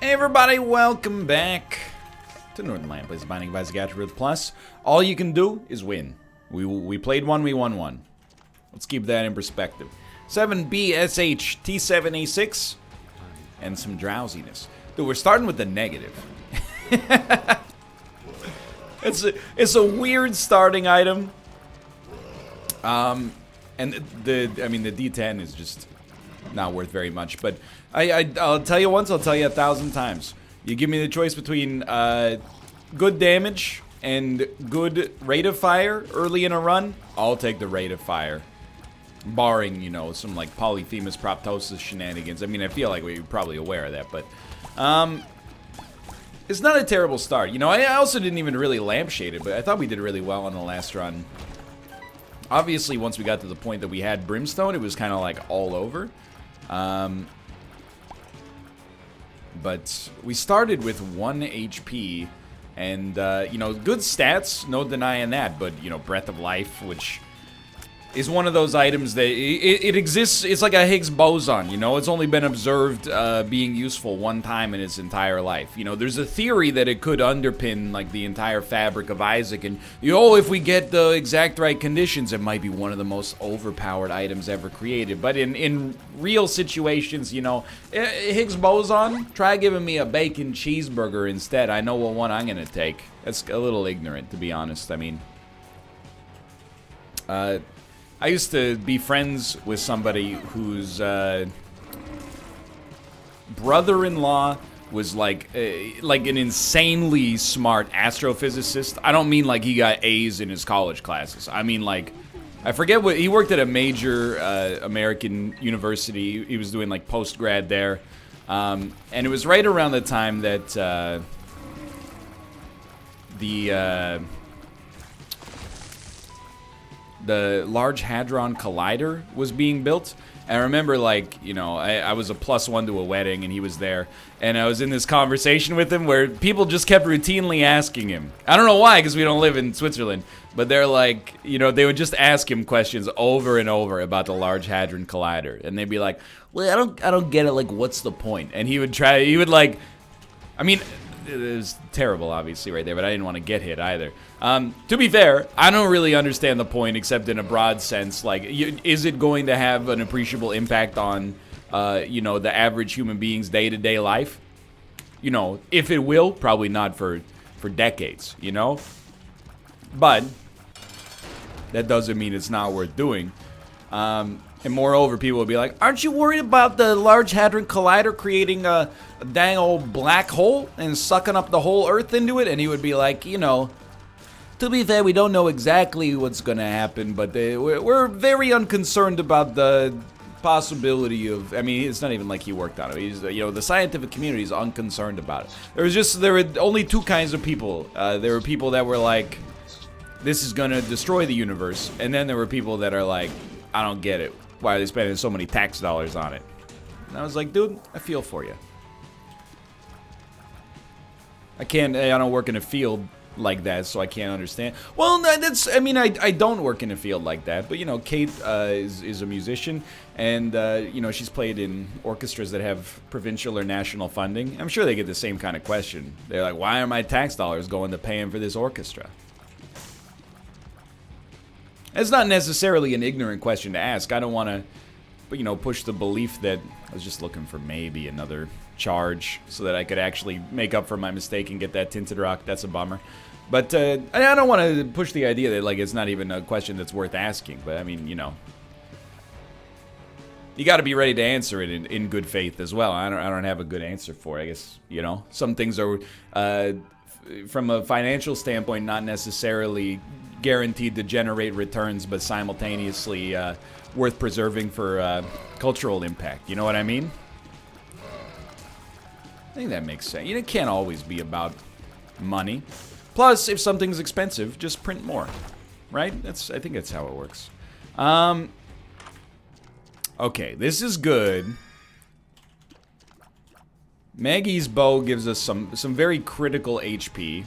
Hey everybody, welcome back to Northernlion plays Binding of Isaac AFTERBIRTH Plus. All you can do is win. We played one, we won one. Let's keep that in perspective. 7BSH T7A6 and some drowsiness. Dude, we're starting with the negative. It's a weird starting item. And the D10 is just not worth very much, but I'll tell you once, I'll tell you 1,000 times. You give me the choice between good damage and good rate of fire early in a run, I'll take the rate of fire. Barring, you know, some like polyphemus proptosis shenanigans. I mean, I feel like we're probably aware of that, but it's not a terrible start. You know, I also didn't even really lampshade it, but I thought we did really well on the last run. Obviously, once we got to the point that we had Brimstone, it was kind of like all over. But we started with 1 HP, and, you know, good stats, no denying that, but, you know, Breath of Life, which is one of those items that, it exists, it's like a Higgs boson, you know, it's only been observed being useful one time in its entire life. You know, there's a theory that it could underpin, like, the entire fabric of Isaac, and, you know, if we get the exact right conditions, it might be one of the most overpowered items ever created. But in real situations, you know, Higgs boson, try giving me a bacon cheeseburger instead. I know what one I'm gonna take. That's a little ignorant, to be honest. I mean, I used to be friends with somebody whose brother-in-law was like an insanely smart astrophysicist. I don't mean like he got A's in his college classes. I mean like, I forget what, he worked at a major American university. He was doing like post-grad there. And it was right around the time that the Large Hadron Collider was being built. And I remember, like, you know, I was a +1 to a wedding, and he was there. And I was in this conversation with him where people just kept routinely asking him. I don't know why, because we don't live in Switzerland. But they're like, you know, they would just ask him questions over and over about the Large Hadron Collider. And they'd be like, well, I don't get it, like, what's the point? And he would like, I mean, it was terrible, obviously, right there, but I didn't want to get hit either. To be fair, I don't really understand the point, except in a broad sense. Like, is it going to have an appreciable impact on, you know, the average human being's day-to-day life? You know, if it will, probably not for decades, you know? But that doesn't mean it's not worth doing. And moreover, people will be like, aren't you worried about the Large Hadron Collider creating a dang old black hole and sucking up the whole Earth into it? And he would be like, you know, to be fair, we don't know exactly what's going to happen, but we're very unconcerned about the possibility of, I mean, it's not even like he worked on it. He's, you know, the scientific community is unconcerned about it. There were only two kinds of people. There were people that were like, this is going to destroy the universe. And then there were people that are like, I don't get it. Why are they spending so many tax dollars on it? And I was like, dude, I feel for you. I don't work in a field like that, so I can't understand. Well, that's, I mean, I don't work in a field like that, but, you know, Kate is a musician, and, you know, she's played in orchestras that have provincial or national funding. I'm sure they get the same kind of question. They're like, why are my tax dollars going to paying for this orchestra? It's not necessarily an ignorant question to ask. I don't want to, you know, push the belief that I was just looking for maybe another charge so that I could actually make up for my mistake and get that tinted rock. That's a bummer. But I don't want to push the idea that, like, it's not even a question that's worth asking. But, I mean, you know, you got to be ready to answer it in good faith as well. I don't have a good answer for it. I guess, you know, some things are, from a financial standpoint, not necessarily guaranteed to generate returns, but simultaneously worth preserving for cultural impact. You know what I mean? I think that makes sense. It can't always be about money. Plus, if something's expensive, just print more, right? I think that's how it works. Okay, this is good. Maggie's bow gives us some very critical HP.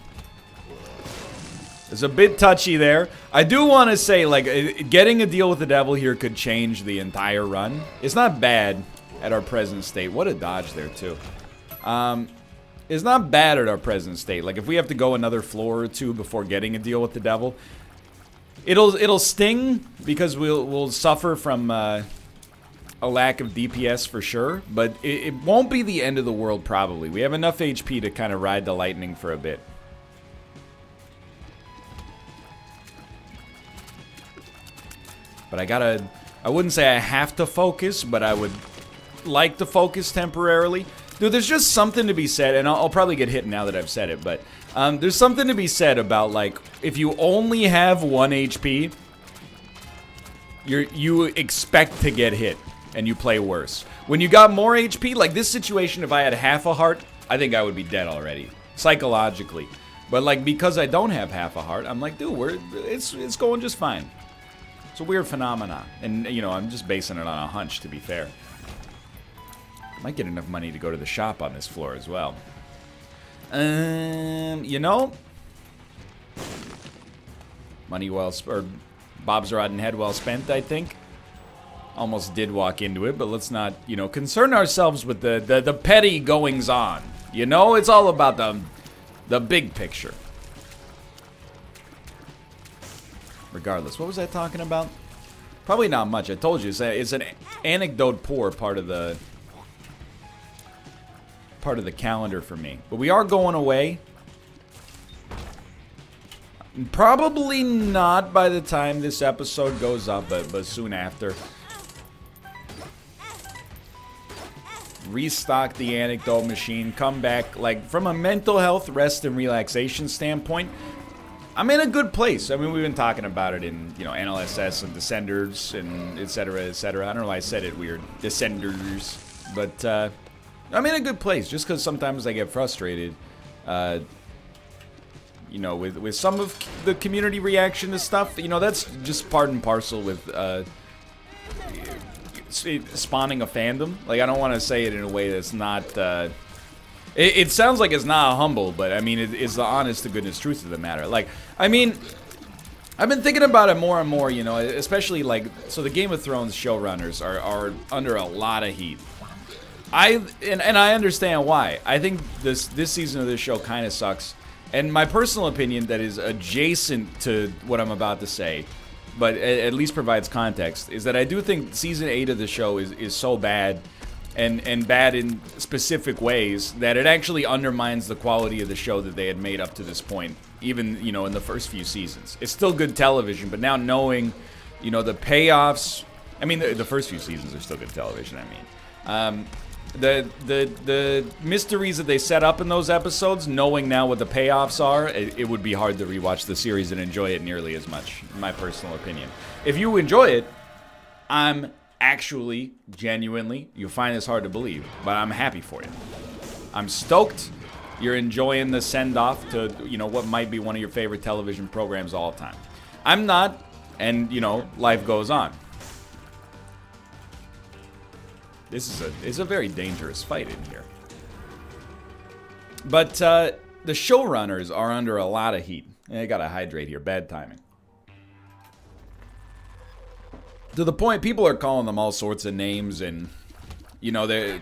It's a bit touchy there. I do want to say, like, getting a deal with the devil here could change the entire run. It's not bad at our present state. What a dodge there, too. is not bad at our present state. Like, if we have to go another floor or two before getting a deal with the devil, it'll sting because we'll suffer from a lack of DPS for sure, but it won't be the end of the world probably. We have enough HP to kind of ride the lightning for a bit. But I wouldn't say I have to focus, but I would like to focus temporarily. Dude, there's just something to be said, and I'll probably get hit now that I've said it, but there's something to be said about, like, if you only have 1 HP, you expect to get hit, and you play worse. When you got more HP, like this situation, if I had half a heart, I think I would be dead already, psychologically. But, like, because I don't have half a heart, I'm like, dude, it's going just fine. It's a weird phenomenon, and, you know, I'm just basing it on a hunch, to be fair. Might get enough money to go to the shop on this floor as well. You know, money well or Bob's rotten head well spent, I think. Almost did walk into it, but let's not, you know, concern ourselves with the petty goings on. You know, it's all about the big picture. Regardless, what was I talking about? Probably not much. I told you it's an anecdote poor part of the calendar for me. But we are going away. Probably not by the time this episode goes up, but soon after. Restock the anecdote machine, come back. Like, from a mental health, rest, and relaxation standpoint, I'm in a good place. I mean, we've been talking about it in, you know, NLSS and Descenders and et cetera, et cetera. I don't know why I said it weird. Descenders. But, I'm in a good place, just because sometimes I get frustrated, you know, with some of the community reaction to stuff. You know, that's just part and parcel with spawning a fandom. Like, I don't want to say it in a way that's not... It sounds like it's not humble, but, I mean, it's the honest-to-goodness truth of the matter. Like, I mean, I've been thinking about it more and more, you know, especially, like, so the Game of Thrones showrunners are under a lot of heat. And I understand why. I think this season of this show kind of sucks. And my personal opinion that is adjacent to what I'm about to say, but at least provides context, is that I do think season 8 of the show is so bad and bad in specific ways that it actually undermines the quality of the show that they had made up to this point, even, you know, in the first few seasons. It's still good television, but now knowing, you know, the payoffs, I mean, the first few seasons are still good television, I mean. The mysteries that they set up in those episodes, knowing now what the payoffs are, it would be hard to rewatch the series and enjoy it nearly as much, in my personal opinion. If you enjoy it, I'm actually, genuinely, you'll find this hard to believe, but I'm happy for you. I'm stoked you're enjoying the send-off to, you know, what might be one of your favorite television programs all the time. I'm not, and, you know, life goes on. This is a very dangerous fight in here. But the showrunners are under a lot of heat. I gotta hydrate here. Bad timing. To the point, people are calling them all sorts of names, and, you know, they're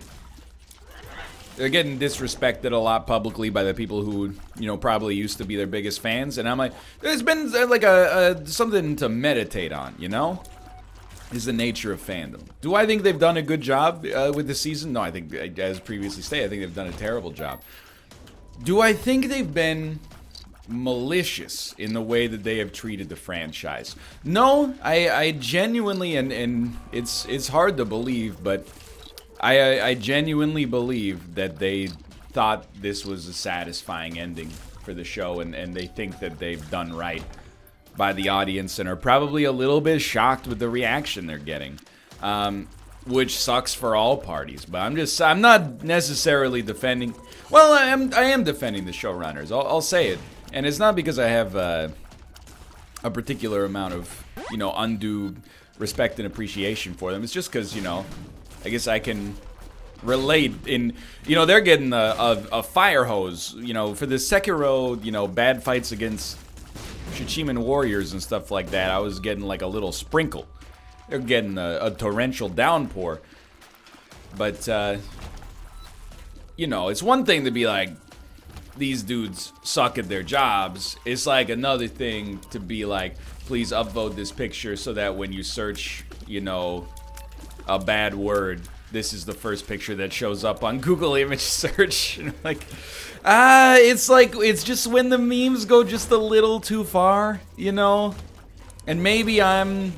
getting disrespected a lot publicly by the people who, you know, probably used to be their biggest fans. And I'm like, there's been like something to meditate on, you know? Is the nature of fandom. Do I think they've done a good job with the season? No, I think, as previously stated, I think they've done a terrible job. Do I think they've been malicious in the way that they have treated the franchise? No, I genuinely, and it's hard to believe, but I genuinely believe that they thought this was a satisfying ending for the show, and they think that they've done right by the audience and are probably a little bit shocked with the reaction they're getting, which sucks for all parties. But I'm not necessarily defending. Well, I am defending the showrunners. I'll say it, and it's not because I have a particular amount of, you know, undue respect and appreciation for them. It's just because, you know, I guess I can relate in, you know, they're getting a fire hose, you know, for the Sekiro, you know, bad fights against Shichiman warriors and stuff like that. I was getting like a little sprinkle. They're getting a torrential downpour. But, you know, it's one thing to be like, these dudes suck at their jobs, it's like another thing to be like, please upvote this picture so that when you search, you know, a bad word, this is the first picture that shows up on Google image search. Like, it's just when the memes go just a little too far, you know? And maybe I'm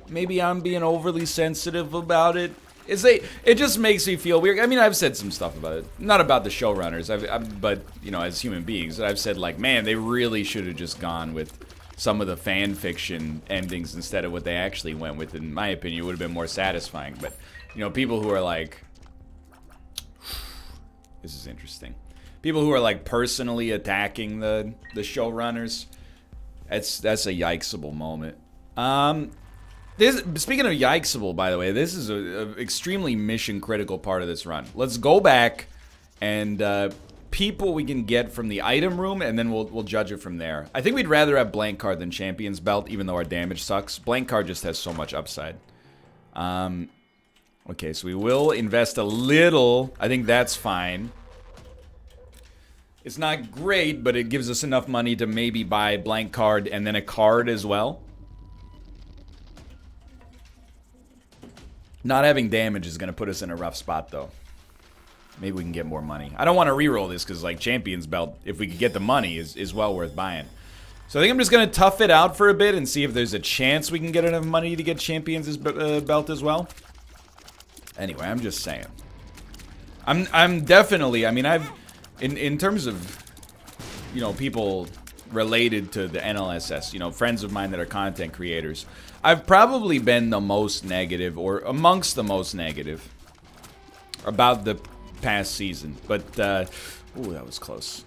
being overly sensitive about it. It just makes me feel weird. I mean, I've said some stuff about it. Not about the showrunners, but, you know, as human beings, I've said, like, man, they really should have just gone with some of the fan fiction endings instead of what they actually went with. In my opinion, it would have been more satisfying. But, you know, people who are like, this is interesting. People who are like personally attacking the showrunners, that's a yikesable moment. Speaking of yikesable, by the way, this is a extremely mission critical part of this run. Let's go back and people we can get from the item room, and then we'll judge it from there. I think we'd rather have blank card than champion's belt, even though our damage sucks. Blank card just has so much upside. Okay, so we will invest a little. I think that's fine. It's not great, but it gives us enough money to maybe buy blank card and then a card as well. Not having damage is going to put us in a rough spot, though. Maybe we can get more money. I don't want to reroll this because, like, Champion's Belt, if we could get the money, is well worth buying. So I think I'm just going to tough it out for a bit and see if there's a chance we can get enough money to get Champion's Belt as well. Anyway, I'm just saying. I'm definitely, I mean, in terms of, you know, people related to the NLSS, you know, friends of mine that are content creators, I've probably been the most negative, or amongst the most negative, about the past season. But, ooh, that was close.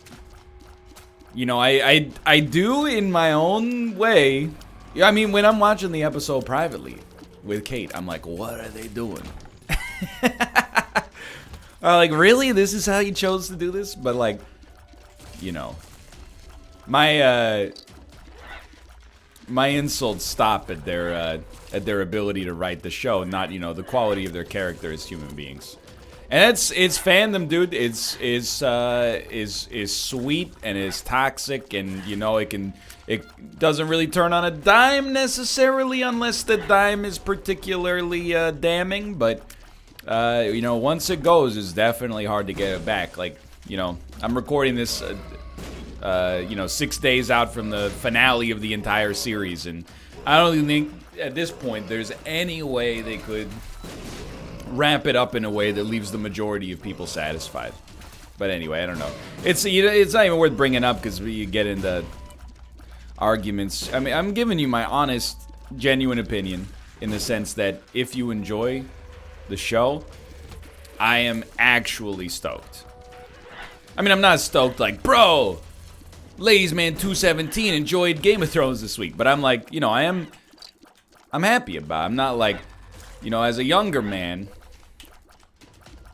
You know, I do in my own way. I mean, when I'm watching the episode privately with Kate, I'm like, what are they doing? Like, really? This is how you chose to do this? But, like, you know, my insults stop at their ability to write the show, not, you know, the quality of their character as human beings. And it's fandom, dude. Is sweet and is toxic, and, you know, it doesn't really turn on a dime necessarily unless the dime is particularly damning, but you know, once it goes, it's definitely hard to get it back. Like, you know, I'm recording this, you know, 6 days out from the finale of the entire series, and I don't even think at this point there's any way they could ramp it up in a way that leaves the majority of people satisfied. But anyway, I don't know. It's not even worth bringing up because you get into arguments. I mean, I'm giving you my honest, genuine opinion in the sense that if you enjoy the show, I am actually stoked. I mean, I'm not stoked like, bro, Ladies Man 217 enjoyed Game of Thrones this week, but I'm like, you know, I'm happy about it. I'm not like, you know, as a younger man,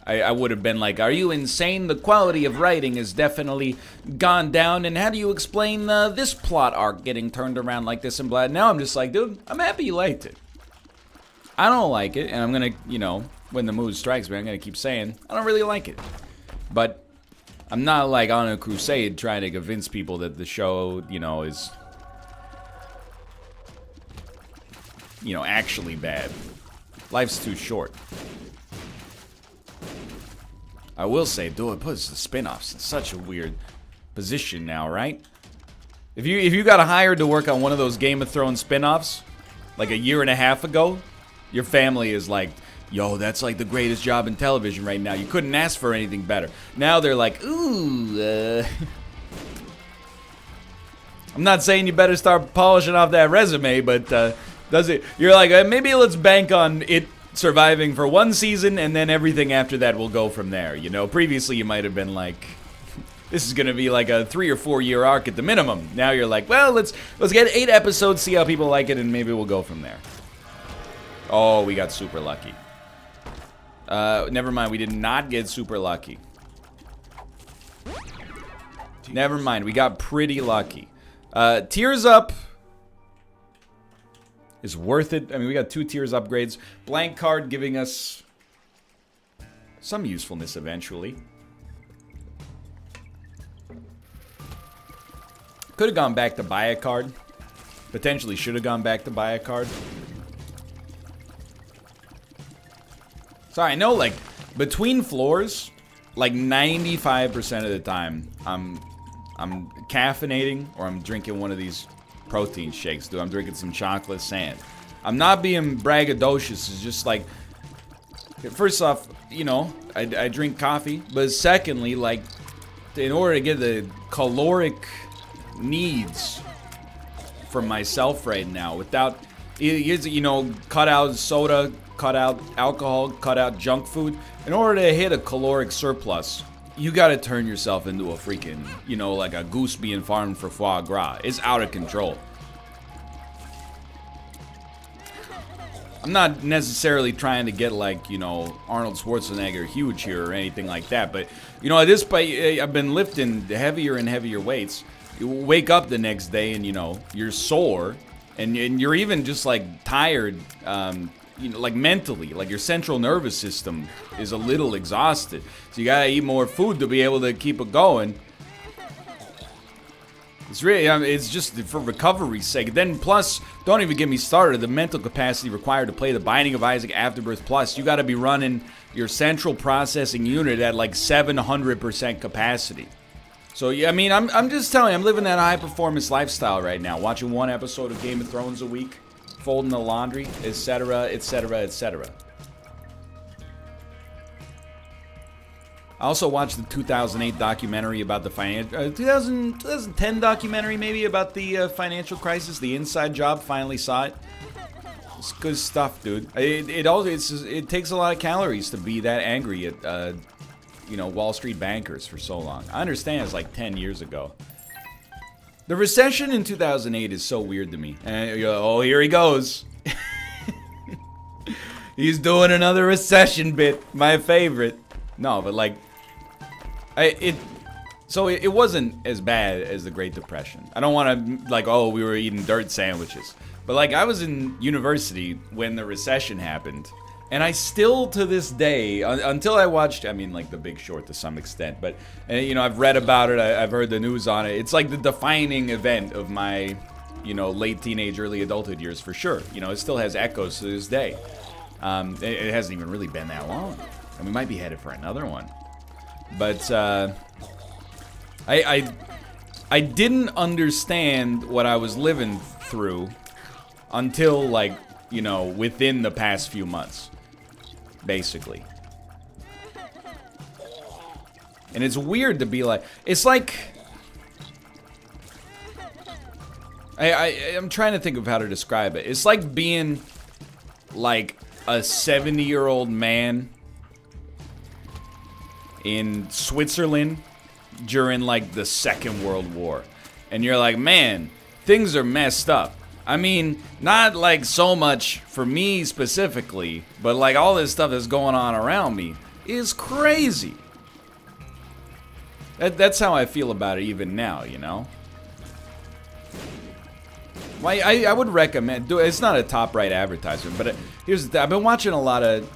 I would have been like, are you insane? The quality of writing has definitely gone down, and how do you explain this plot arc getting turned around like this and blah? Now I'm just like, dude, I'm happy you liked it. I don't like it, and I'm gonna, you know, when the mood strikes me, I'm gonna keep saying, I don't really like it. But I'm not like on a crusade trying to convince people that the show, you know, is, you know, actually bad. Life's too short. I will say, dude, it puts the spin-offs in such a weird position now, right? If you got hired to work on one of those Game of Thrones spin-offs, like a year and a half ago, your family is like, yo, that's like the greatest job in television right now. You couldn't ask for anything better. Now they're like, ooh, I'm not saying you better start polishing off that resume, but does it? You're like, maybe let's bank on it surviving for one season, and then everything after that will go from there. You know, previously you might have been like, this is gonna be like a 3 or 4 year arc at the minimum. Now you're like, well, let's get 8 episodes, see how people like it, and maybe we'll go from there. Oh, we got super lucky. Never mind, we did not get super lucky. Never mind, we got pretty lucky. Tears Up is worth it. I mean, we got 2 Tears upgrades. Blank card giving us some usefulness eventually. Could have gone back to buy a card. Potentially should have gone back to buy a card. So I know, like, between floors, like 95% of the time, I'm caffeinating or I'm drinking one of these protein shakes, dude. I'm drinking some chocolate sand. I'm not being braggadocious. It's just like, first off, you know, I drink coffee, but secondly, like, in order to get the caloric needs for myself right now, without, you know, cut out soda, cut out alcohol, cut out junk food, in order to hit a caloric surplus, you gotta turn yourself into a freaking, you know, like a goose being farmed for foie gras. It's out of control. I'm not necessarily trying to get, like, you know, Arnold Schwarzenegger huge here or anything like that, but, you know, at this point, I've been lifting heavier and heavier weights. You wake up the next day and, you know, you're sore, and you're even just, like, tired, you know, like, mentally. Like, your central nervous system is a little exhausted. So you gotta eat more food to be able to keep it going. It's really, it's just for recovery's sake. Then plus, don't even get me started, the mental capacity required to play the Binding of Isaac Afterbirth Plus. You gotta be running your central processing unit at like 700% capacity. So yeah, I mean, I'm just telling you, I'm living that high performance lifestyle right now. Watching one episode of Game of Thrones a week, folding the laundry, etc., etc., etc. I also watched the 2008 documentary about the 2010 documentary maybe about the financial crisis. The Inside Job, finally saw it. It's good stuff, dude. It takes a lot of calories to be that angry at you know, Wall Street bankers for so long. I understand it's like 10 years ago. The recession in 2008 is so weird to me. And oh, here he goes. He's doing another recession bit. My favorite. No, but like, it wasn't as bad as the Great Depression. I don't want to, like, oh, we were eating dirt sandwiches. But, like, I was in university when the recession happened. And I still, to this day, until I watched, I mean, like, The Big Short to some extent. But, you know, I've read about it. I've heard the news on it. It's like the defining event of my, you know, late teenage, early adulthood years for sure. You know, it still has echoes to this day. It hasn't even really been that long. And we might be headed for another one. But I didn't understand what I was living through until, like, you know, within the past few months, basically. And it's weird to be like, it's like, I'm trying to think of how to describe it. It's like being like a 70-year-old man in Switzerland during like the Second World War. And you're like, man, things are messed up. I mean, not like so much for me specifically, but like all this stuff that's going on around me is crazy. That's how I feel about it even now, you know? Well, I would recommend, it's not a top right advertisement, but here's the thing. I've been watching a lot of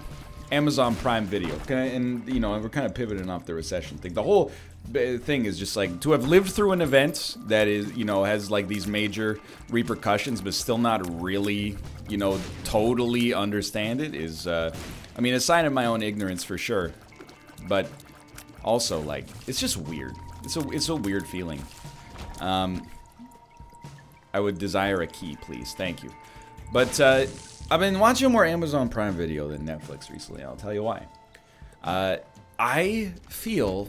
Amazon Prime Video, and you know, we're kind of pivoting off the recession thing. The whole thing is just like to have lived through an event that is, you know, has like these major repercussions, but still not really, you know, totally understand it is, I mean, a sign of my own ignorance for sure, but also like it's just weird. It's a weird feeling. I would desire a key, please. Thank you. But I've been watching more Amazon Prime Video than Netflix recently. I'll tell you why. I feel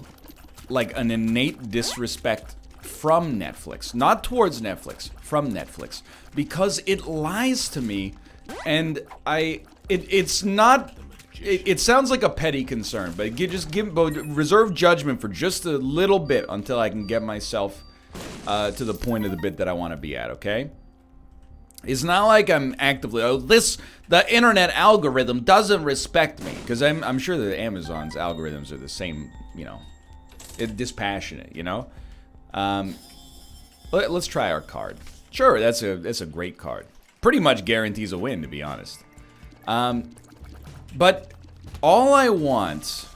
like an innate disrespect from Netflix. Not towards Netflix, from Netflix. Because it lies to me, and it's not... It sounds like a petty concern, but reserve judgment for just a little bit until I can get myself to the point of the bit that I want to be at, okay? It's not like I'm actively, the internet algorithm doesn't respect me, because I'm sure that Amazon's algorithms are the same, you know, dispassionate, you know? Let's try our card. Sure, that's a great card. Pretty much guarantees a win, to be honest. But all I want,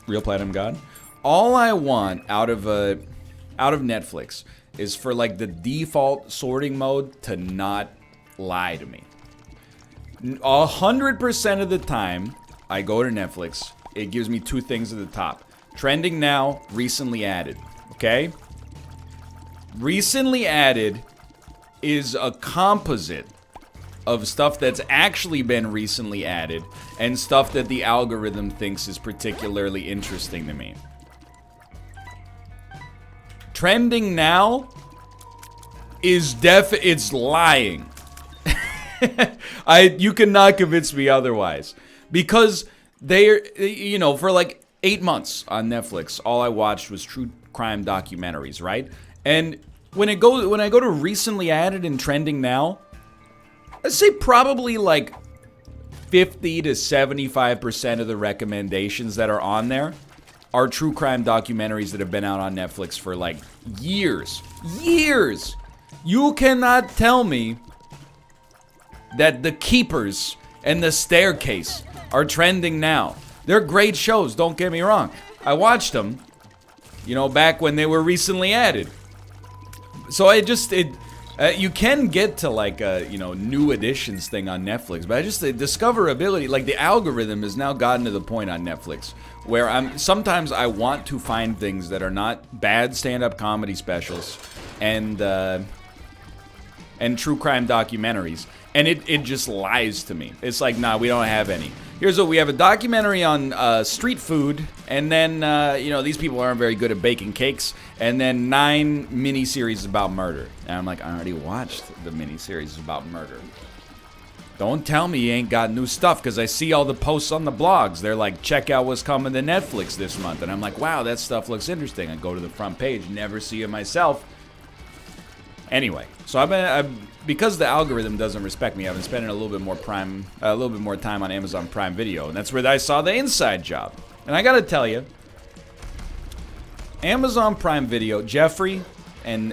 Real Platinum God, all I want out of a out of Netflix is for like the default sorting mode to not lie to me. 100% of the time I go to Netflix, it gives me two things at the top. Trending now, recently added. Okay? Recently added is a composite of stuff that's actually been recently added and stuff that the algorithm thinks is particularly interesting to me. Trending now is it's lying. You cannot convince me otherwise. Because they're, you know, for like 8 months on Netflix, all I watched was true crime documentaries, right? And when I go to recently added and trending now, I'd say probably like 50 to 75% of the recommendations that are on there are true crime documentaries that have been out on Netflix for like years. Years! You cannot tell me that The Keepers and The Staircase are trending now. They're great shows, don't get me wrong. I watched them, you know, back when they were recently added. So you can get to like a, you know, new editions thing on Netflix, but the discoverability, like the algorithm has now gotten to the point on Netflix where sometimes I want to find things that are not bad stand-up comedy specials and true crime documentaries, and it just lies to me. It's like, nah, we don't have any. Here's what we have: a documentary on street food, and then you know, these people aren't very good at baking cakes, and then 9 miniseries about murder. And I'm like, I already watched the miniseries about murder. Don't tell me you ain't got new stuff, because I see all the posts on the blogs. They're like, check out what's coming to Netflix this month, and I'm like, wow, that stuff looks interesting. I go to the front page, never see it myself. Anyway, so because the algorithm doesn't respect me, I've been spending a little bit more time on Amazon Prime Video, and that's where I saw The Inside Job. And I gotta tell you, Amazon Prime Video, Jeffrey and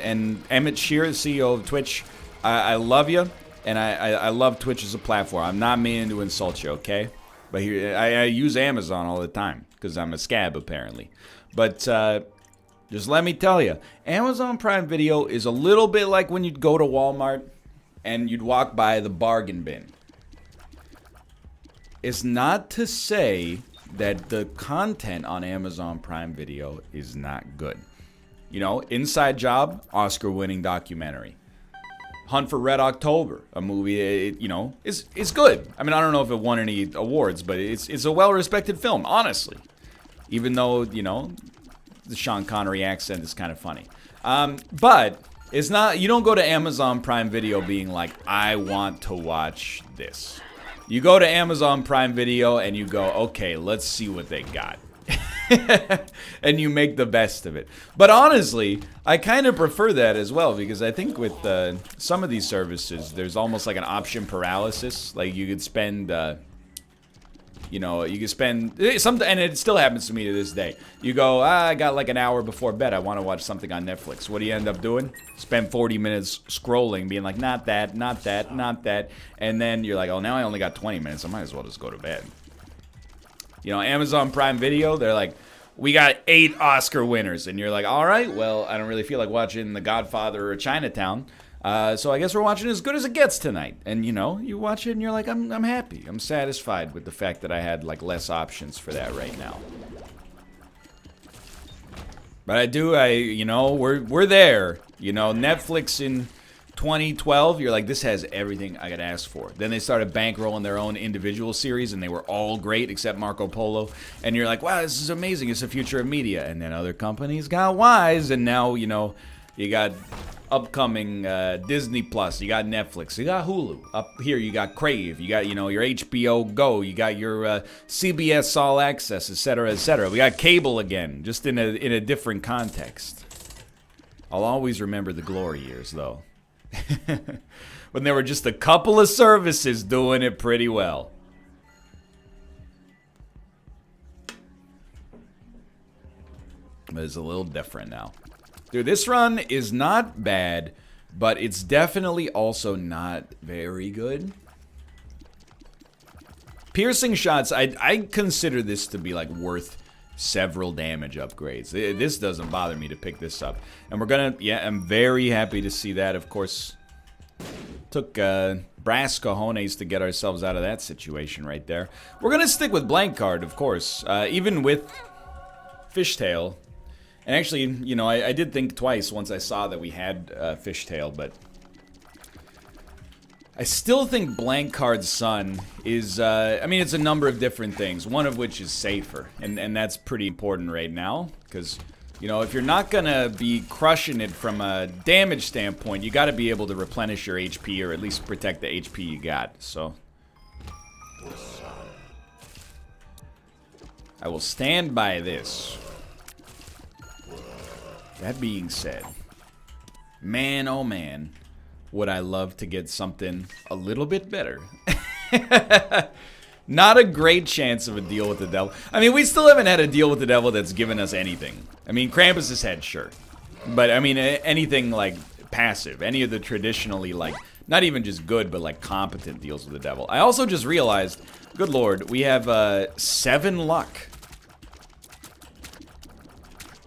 Emmett Shear, the CEO of Twitch, I love you, and I love Twitch as a platform. I'm not meaning to insult you, okay? But here, I use Amazon all the time because I'm a scab apparently. But just let me tell you, Amazon Prime Video is a little bit like when you'd go to Walmart and you'd walk by the bargain bin. It's not to say that the content on Amazon Prime Video is not good. You know, Inside Job, Oscar-winning documentary. Hunt for Red October, a movie, you know, is good. I mean, I don't know if it won any awards, but it's a well-respected film, honestly. Even though, you know, the Sean Connery accent is kind of funny. But it's not, you don't go to Amazon Prime Video being like, I want to watch this. You go to Amazon Prime Video and you go, okay, let's see what they got. And you make the best of it. But honestly, I kind of prefer that as well, because I think with some of these services, there's almost like an option paralysis. Like you could spend... you know, you can spend something, and it still happens to me to this day. You go, I got like an hour before bed. I want to watch something on Netflix. What do you end up doing? Spend 40 minutes scrolling, being like, not that, not that, not that. And then you're like, oh, now I only got 20 minutes. I might as well just go to bed. You know, Amazon Prime Video, they're like, we got 8 Oscar winners. And you're like, all right, well, I don't really feel like watching The Godfather or Chinatown. So I guess we're watching As Good as It Gets tonight. And, you know, you watch it and you're like, I'm happy. I'm satisfied with the fact that I had, like, less options for that right now. But you know, we're there. You know, Netflix in 2012, you're like, this has everything I could ask for. Then they started bankrolling their own individual series, and they were all great except Marco Polo. And you're like, wow, this is amazing. It's the future of media. And then other companies got wise, and now, you know, you got upcoming Disney Plus, you got Netflix, you got Hulu. Up here, you got Crave, you got, you know, your HBO Go, you got your CBS All Access, etc., etc. We got cable again, just in a different context. I'll always remember the glory years, though. When there were just a couple of services doing it pretty well. But it's a little different now. Dude, this run is not bad, but it's definitely also not very good. Piercing shots, I consider this to be like worth several damage upgrades. This doesn't bother me to pick this up. And we're gonna, yeah, I'm very happy to see that. Of course, took brass cojones to get ourselves out of that situation right there. We're gonna stick with blank card, of course, even with fishtail. And actually, you know, I did think twice once I saw that we had fishtail, but I still think blank card Sun is, I mean, it's a number of different things, one of which is safer, and that's pretty important right now, because, you know, if you're not gonna be crushing it from a damage standpoint, you gotta be able to replenish your HP, or at least protect the HP you got, so. I will stand by this. That being said, man, oh man, would I love to get something a little bit better. Not a great chance of a deal with the devil. I mean, we still haven't had a deal with the devil that's given us anything. I mean, Krampus's head, sure. But, I mean, anything, like, passive. Any of the traditionally, like, not even just good, but, like, competent deals with the devil. I also just realized, good lord, we have 7 luck.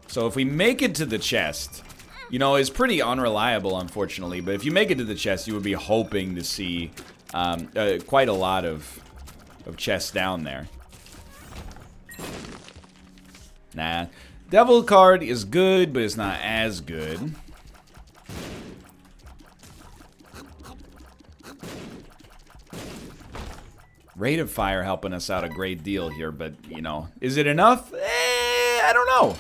So if we make it to the chest, you know, it's pretty unreliable, unfortunately. But if you make it to the chest, you would be hoping to see quite a lot of chests down there. Nah. Devil card is good, but it's not as good. Rate of fire helping us out a great deal here, but, you know, is it enough? I don't know.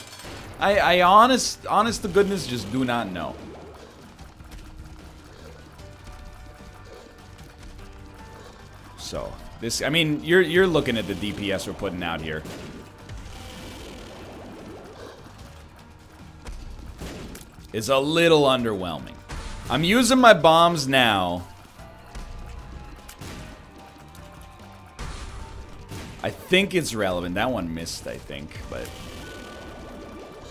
I honest to goodness, just do not know. So, this, I mean, you're looking at the DPS we're putting out here. It's a little underwhelming. I'm using my bombs now. I think it's relevant. That one missed, I think, but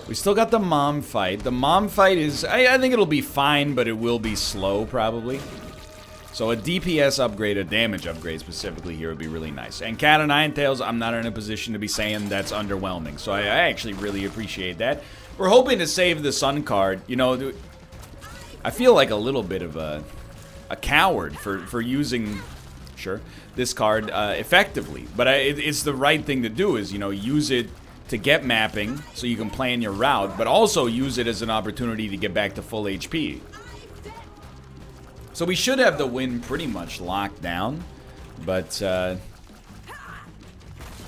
we still got the mom fight. The mom fight is, I think it'll be fine, but it will be slow, probably. So a DPS upgrade, a damage upgrade specifically here would be really nice. And Cat o' Nine Tails, I'm not in a position to be saying that's underwhelming. So I actually really appreciate that. We're hoping to save the Sun card. You know, I feel like a little bit of a coward for using, sure, this card effectively. But it's the right thing to do is, you know, use it to get mapping so you can plan your route, but also use it as an opportunity to get back to full HP. So we should have the win pretty much locked down, but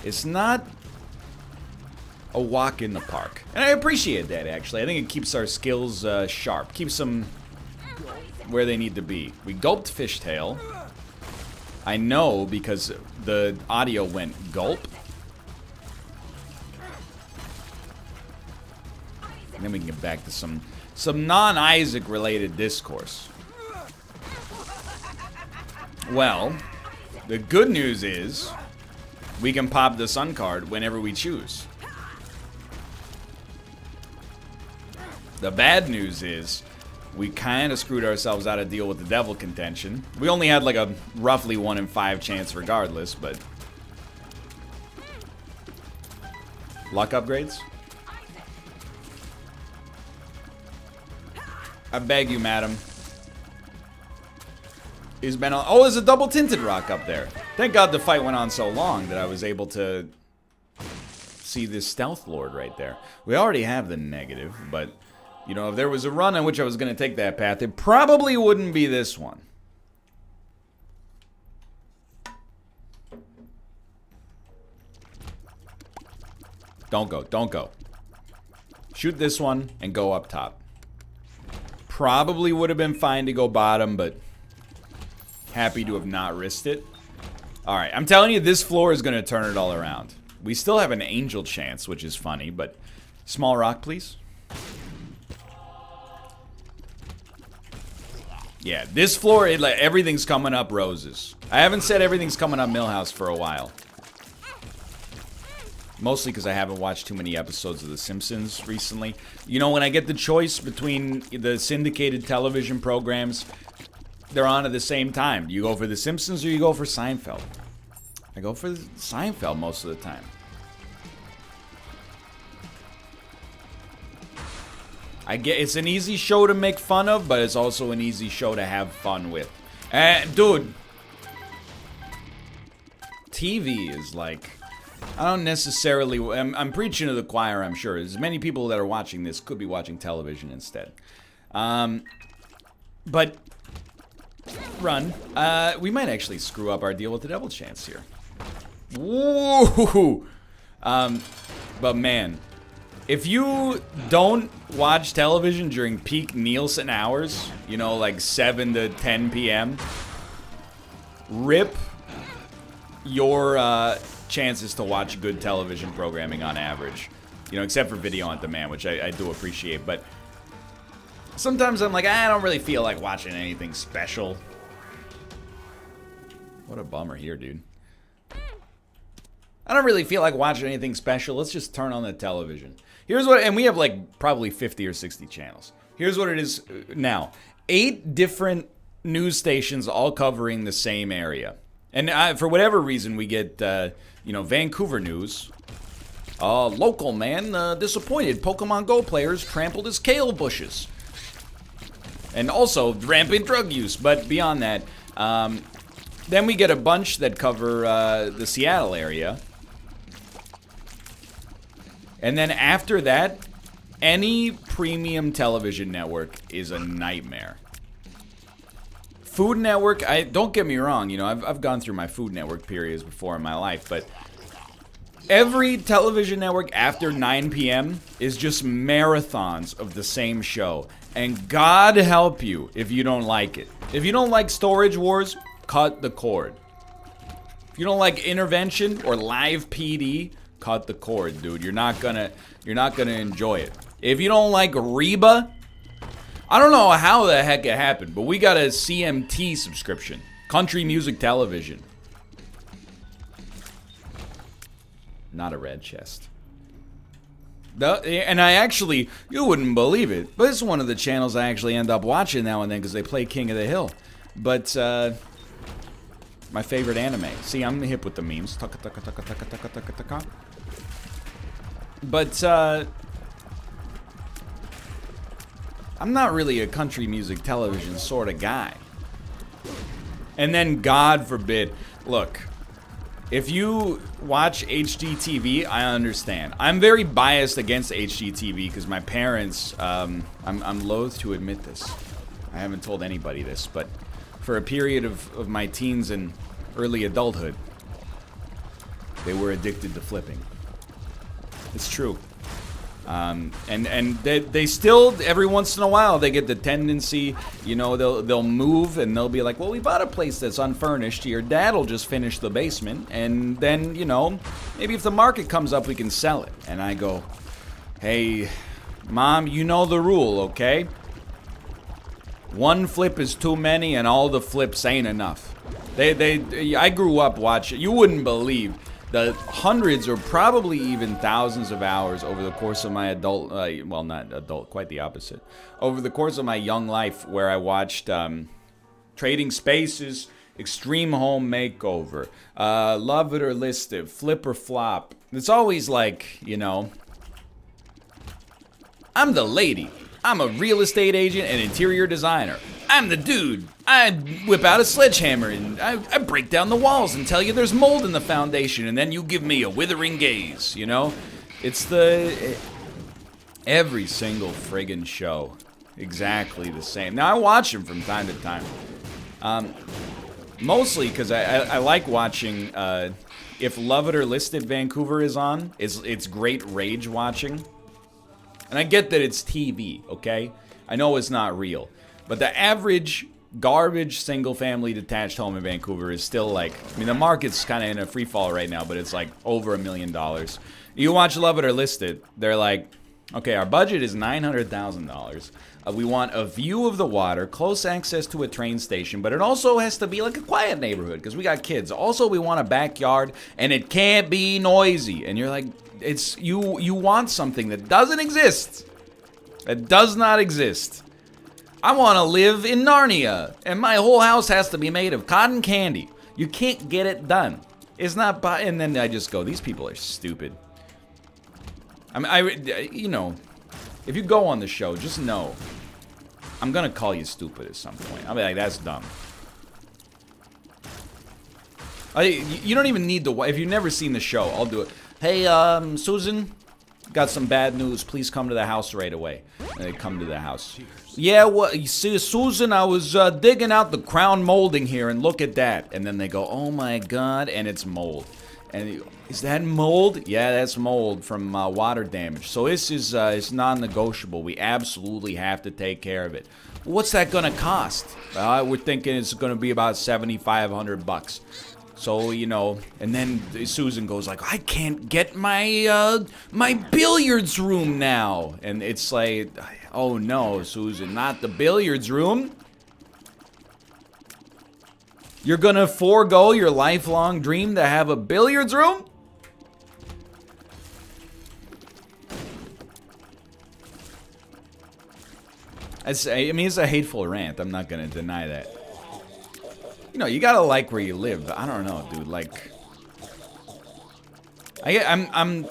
it's not a walk in the park. And I appreciate that, actually. I think it keeps our skills sharp, keeps them where they need to be. We gulped Fishtail. I know because the audio went gulp. And then we can get back to some non-Isaac related discourse. Well, the good news is we can pop the Sun card whenever we choose. The bad news is we kind of screwed ourselves out of deal with the devil contention. We only had like a roughly 1 in 5 chance regardless, but luck upgrades? I beg you, madam. He's been on. Oh, there's a double tinted rock up there. Thank God the fight went on so long that I was able to see this stealth lord right there. We already have the negative, but you know, if there was a run in which I was going to take that path, it probably wouldn't be this one. Don't go. Don't go. Shoot this one and go up top. Probably would have been fine to go bottom, but happy to have not risked it. Alright, I'm telling you, this floor is going to turn it all around. We still have an angel chance, which is funny, but small rock, please. Yeah, this floor, like, everything's coming up roses. I haven't said everything's coming up Millhouse for a while. Mostly because I haven't watched too many episodes of The Simpsons recently. You know, when I get the choice between the syndicated television programs, they're on at the same time. Do you go for The Simpsons or you go for Seinfeld? I go for Seinfeld most of the time. I get it's an easy show to make fun of, but it's also an easy show to have fun with. Dude, TV is like, I don't necessarily, I'm preaching to the choir, I'm sure. As many people that are watching this could be watching television instead. But, run. We might actually screw up our deal with the Devil Chance here. Woo! But man, if you don't watch television during peak Nielsen hours, you know, like 7 to 10 p.m., rip your chances to watch good television programming on average. You know, except for video on demand, which I do appreciate. But sometimes I'm like, I don't really feel like watching anything special. What a bummer here, dude. I don't really feel like watching anything special. Let's just turn on the television. Here's what, and we have like probably 50 or 60 channels. Here's what it is now. 8 different news stations all covering the same area. And for whatever reason, we get, you know, Vancouver news. Local man disappointed Pokemon Go players trampled his kale bushes. And also rampant drug use. But beyond that, then we get a bunch that cover the Seattle area. And then after that, any premium television network is a nightmare. Food Network, don't get me wrong, you know, I've gone through my Food Network periods before in my life, but every television network after 9 p.m. is just marathons of the same show. And God help you if you don't like it. If you don't like Storage Wars, cut the cord. If you don't like Intervention or Live PD, cut the cord, dude. You're not gonna enjoy it. If you don't like Reba, I don't know how the heck it happened, but we got a CMT subscription. Country Music Television. Not a red chest. And I actually, you wouldn't believe it, but it's one of the channels I actually end up watching now and then because they play King of the Hill. But, my favorite anime. See, I'm hip with the memes. Taka, taka, taka, taka, taka, taka, taka. But, I'm not really a country music television sort of guy. And then, God forbid, look, if you watch HGTV, I understand. I'm very biased against HGTV because my parents, I'm loath to admit this. I haven't told anybody this, but for a period of my teens and early adulthood, they were addicted to flipping. It's true. And they still, every once in a while, they get the tendency, you know, they'll move and they'll be like, well, we bought a place that's unfurnished. Your dad'll just finish the basement. And then, you know, maybe if the market comes up, we can sell it. And I go, hey, Mom, you know the rule, okay? One flip is too many and all the flips ain't enough. I grew up watching, you wouldn't believe the hundreds or probably even thousands of hours over the course of my adult, well, not adult, quite the opposite. Over the course of my young life where I watched Trading Spaces, Extreme Home Makeover, Love It or List It, Flip or Flop. It's always like, you know, I'm the lady. I'm a real estate agent and interior designer. I'm the dude. I whip out a sledgehammer and I break down the walls and tell you there's mold in the foundation, and then you give me a withering gaze, you know? It's every single friggin' show. Exactly the same. Now, I watch them from time to time. Mostly because I like watching, if Love It or List It Vancouver is on, it's great rage watching. And I get that it's TV, okay? I know it's not real. But the average garbage single-family detached home in Vancouver is still like, I mean, the market's kind of in a free fall right now, but it's like over $1 million. You watch Love It or List It, they're like, okay, our budget is $900,000. We want a view of the water, close access to a train station, but it also has to be like a quiet neighborhood because we got kids. Also, we want a backyard, and it can't be noisy. And you're like, it's you want something that doesn't exist. That does not exist. I want to live in Narnia, and my whole house has to be made of cotton candy. You can't get it done. It's not, and then I just go, these people are stupid. I mean, you know, If you go on the show, just know I'm gonna call you stupid at some point. I'll be like, that's dumb. You don't even need the... If you've never seen the show, I'll do it. Hey, Susan, got some bad news. Please come to the house right away. And they come to the house. Yeah, well, you see, Susan, I was digging out the crown molding here, and look at that. And then they go, oh my God, and it's mold. And is that mold? Yeah, that's mold from water damage. So this is it's non-negotiable. We absolutely have to take care of it. What's that gonna cost? We're thinking it's gonna be about $7,500. So, you know, and then Susan goes like, I can't get my my billiards room now. And it's like, oh no, Susan, not the billiards room. You're gonna forego your lifelong dream to have a billiards room? I mean, it's a hateful rant. I'm not gonna deny that. You know, you gotta like where you live. I don't know, dude. Like, I'm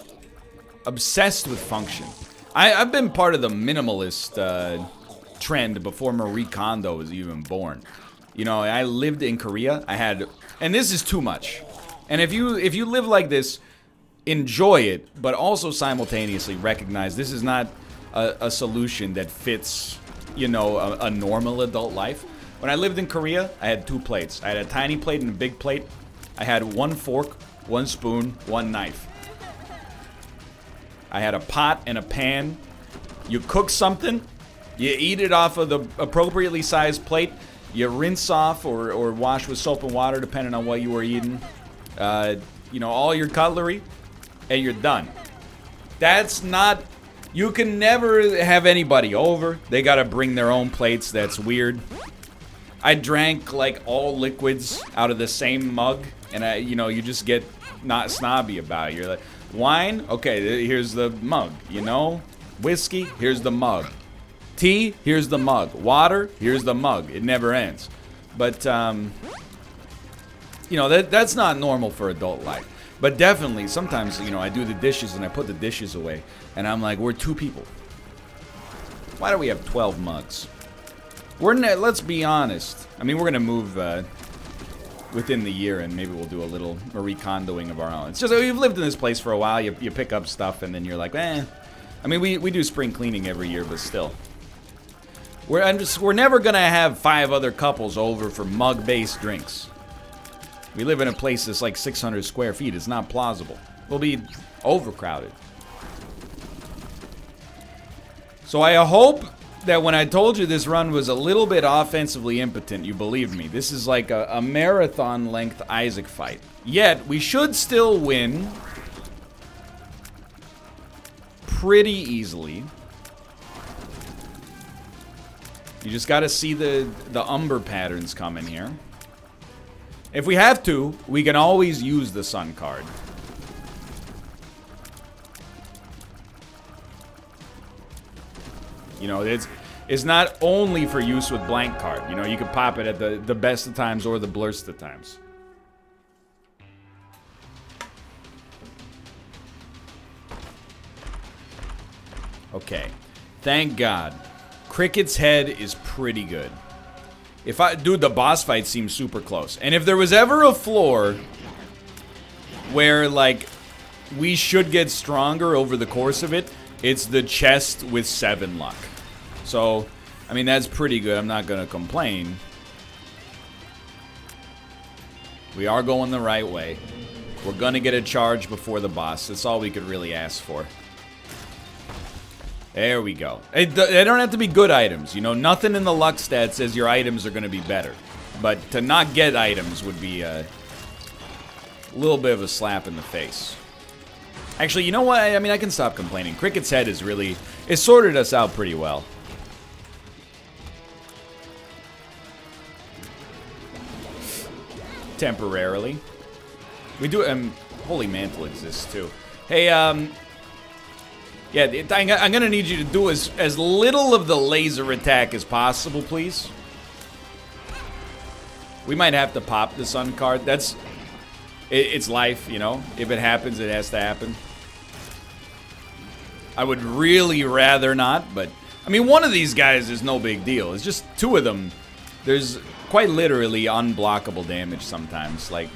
obsessed with function. I've been part of the minimalist trend before Marie Kondo was even born. You know, I lived in Korea. And this is too much. And if you live like this, enjoy it, but also simultaneously recognize this is not a solution that fits, you know, a normal adult life. When I lived in Korea, I had 2 plates. I had a tiny plate and a big plate. I had 1 fork, 1 spoon, 1 knife. I had a pot and a pan. You cook something, you eat it off of the appropriately sized plate, you rinse off or wash with soap and water depending on what you were eating. You know, all your cutlery, and you're done. That's not... You can never have anybody over. They gotta bring their own plates. That's weird. I drank like all liquids out of the same mug, and you know, you just get not snobby about it. You're like, wine? Okay, here's the mug, you know? Whiskey? Here's the mug. Tea? Here's the mug. Water? Here's the mug. It never ends. But, you know, that's not normal for adult life. But definitely, sometimes, you know, I do the dishes and I put the dishes away, and I'm like, we're 2 people. Why do we have 12 mugs? Let's be honest. I mean, we're gonna move within the year, and maybe we'll do a little Marie Kondoing of our own. It's just we've lived in this place for a while. You pick up stuff, and then you're like, eh. I mean, we do spring cleaning every year, but still, we're never gonna have 5 other couples over for mug-based drinks. We live in a place that's like 600 square feet. It's not plausible. We'll be overcrowded. So I hope that when I told you this run was a little bit offensively impotent, you believed me. This is like a marathon-length Isaac fight. Yet, we should still win pretty easily. You just gotta see the umber patterns coming here. If we have to, we can always use the sun card. You know, it's not only for use with blank card. You know, you can pop it at the best of times or the blurst of times. Okay. Thank God. Cricket's head is pretty good. Dude, the boss fight seems super close. And if there was ever a floor where, like, we should get stronger over the course of it, it's the chest with 7 luck. So, I mean, that's pretty good. I'm not gonna complain. We are going the right way. We're gonna get a charge before the boss. That's all we could really ask for. There we go. They don't have to be good items. You know, nothing in the luck stat says your items are going to be better. But to not get items would be a little bit of a slap in the face. Actually, you know what? I mean, I can stop complaining. Cricket's head is really... It sorted us out pretty well. Temporarily. We do... Holy Mantle exists, too. Hey, yeah, I'm gonna need you to do as little of the laser attack as possible, please. We might have to pop the sun card. It's life, you know. If it happens, it has to happen. I would really rather not, but I mean, one of these guys is no big deal. It's just two of them. There's quite literally unblockable damage sometimes. Like,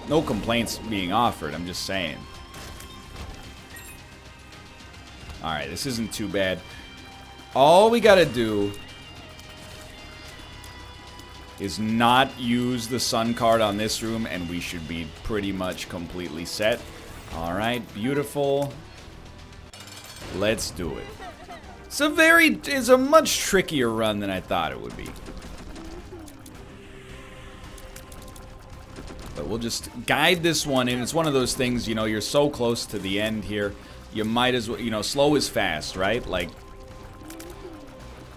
no complaints being offered, I'm just saying. Alright, this isn't too bad. All we gotta do is not use the sun card on this room, and we should be pretty much completely set. Alright, beautiful. Let's do it. It's a much trickier run than I thought it would be. But we'll just guide this one in. It's one of those things, you know, you're so close to the end here. You might as well, you know, slow is fast, right? Like,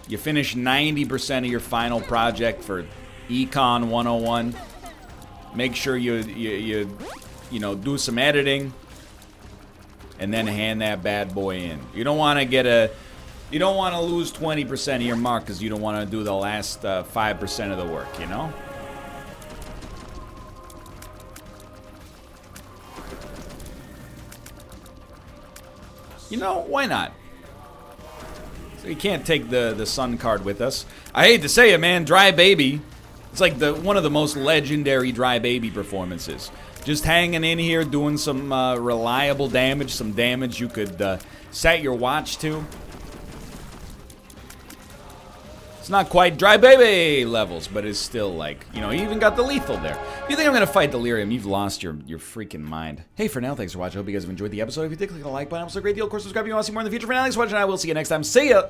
you finish 90% of your final project for Econ 101. Make sure you know, do some editing. And then hand that bad boy in. You don't want to get a... You don't want to lose 20% of your mark because you don't want to do the last 5% of the work, you know? You know, why not? So you can't take the sun card with us. I hate to say it, man. Dry Baby. It's like one of the most legendary Dry Baby performances. Just hanging in here, doing some reliable damage. Some damage you could set your watch to. It's not quite Dry Baby levels, but it's still like, you know, you even got the lethal there. If you think I'm going to fight Delirium, you've lost your freaking mind. Hey, for now, thanks for watching. I hope you guys have enjoyed the episode. If you did, click the like button. It was a great deal. Of course, subscribe if you want to see more in the future. For now, thanks for watching. I will see you next time. See ya!